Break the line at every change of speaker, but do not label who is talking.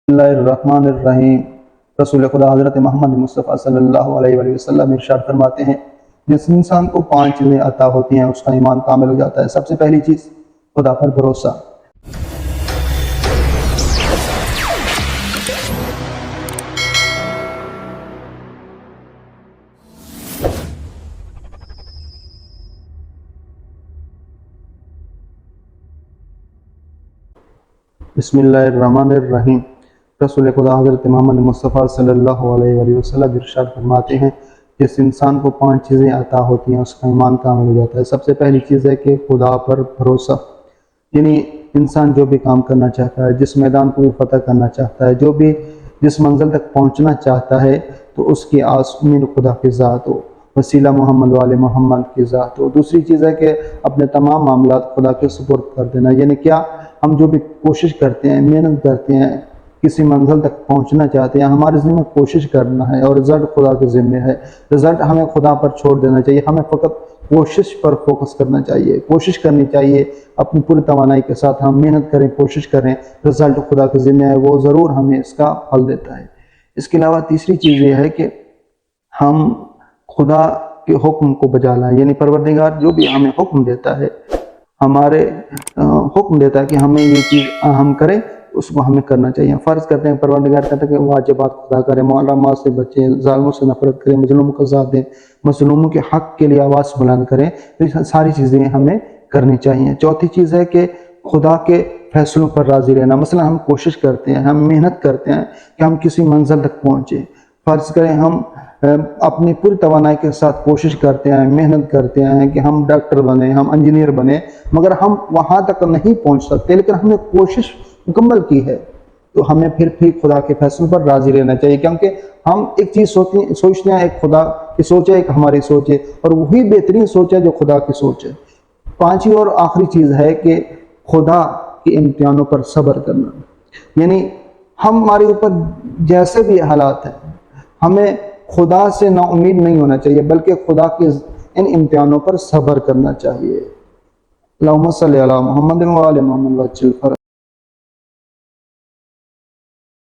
الرحمن الرحیم۔ رسول خدا حضرت محمد مصطفیٰ صلی اللہ علیہ وآلہ وسلم ارشاد فرماتے ہیں، جس انسان کو 5 چیزیں عطا ہوتی ہیں اس کا ایمان کامل ہو جاتا ہے۔ سب سے پہلی چیز خدا پر بھروسہ۔ بسم اللہ الرحمن الرحیم۔ رسول خدا حضرت محمد مصطفیٰ صلی اللہ علیہ وآلہ وسلم ارشاد فرماتے ہیں، جس انسان کو 5 چیزیں عطا ہوتی ہیں اس کا ایمان کامل ہو جاتا ہے۔ سب سے پہلی چیز ہے کہ خدا پر بھروسہ، یعنی انسان جو بھی کام کرنا چاہتا ہے، جس میدان کو بھی فتح کرنا چاہتا ہے، جس منزل تک پہنچنا چاہتا ہے، تو اس کی آس امید خدا کی ذات ہو، وسیلہ محمد والے محمد کی ذات ہو۔ دوسری چیز ہے کہ اپنے تمام معاملات خدا کے سپرد کر دینا، یعنی کیا ہم جو بھی کوشش کرتے ہیں، محنت کرتے ہیں، کسی منزل تک پہنچنا چاہتے ہیں، ہمارے ذمہ کوشش کرنا ہے اور رزلٹ خدا کے ذمہ ہے۔ رزلٹ ہمیں خدا پر چھوڑ دینا چاہیے، ہمیں فقط کوشش پر فوکس کرنا چاہیے، کوشش کرنی چاہیے، اپنی پوری توانائی کے ساتھ ہم محنت کریں، کوشش کریں، رزلٹ خدا کے ذمہ ہے، وہ ضرور ہمیں اس کا پھل دیتا ہے۔ اس کے علاوہ تیسری چیز یہ ہے کہ ہم خدا کے حکم کو بجا لائیں، یعنی پروردگار جو بھی ہمیں حکم دیتا ہے، ہمارے حکم دیتا ہے کہ ہمیں یہ چیز ہم کریں، اس کو ہمیں کرنا چاہیے۔ فرض کرتے ہیں پروردگار کہتا ہے کہ واجبات خدا کریں، محرمات سے بچیں، ظالموں سے نفرت کریں، مظلوموں کا ساتھ دیں، مظلوموں کے حق کے لیے آواز بلند کریں، تو یہ ساری چیزیں ہمیں کرنی چاہیے۔ چوتھی چیز ہے کہ خدا کے فیصلوں پر راضی رہنا۔ مثلا ہم کوشش کرتے ہیں، ہم محنت کرتے ہیں کہ ہم کسی منزل تک پہنچیں۔ فرض کریں ہم اپنی پوری توانائی کے ساتھ کوشش کرتے ہیں، محنت کرتے ہیں کہ ہم ڈاکٹر بنیں، ہم انجینئر بنیں، مگر ہم وہاں تک نہیں پہنچ سکتے، لیکن ہم نے کوشش مکمل کی ہے، تو ہمیں پھر بھی خدا کے فیصلوں پر راضی رہنا چاہیے، کیونکہ ہم ایک چیز سوچتے ہیں، ایک خدا کی سوچ ہے، ایک ہماری سوچ ہے، اور وہی بہترین سوچ ہے جو خدا کی سوچ ہے۔ پانچویں اور آخری چیز ہے کہ خدا کے امتحانوں پر صبر کرنا، یعنی ہمارے اوپر جیسے بھی حالات ہیں، ہمیں خدا سے نا امید نہیں ہونا چاہیے، بلکہ خدا کے ان امتحانوں پر صبر کرنا چاہیے۔ اللہم صلی علی محمد و آل محمد وسلم۔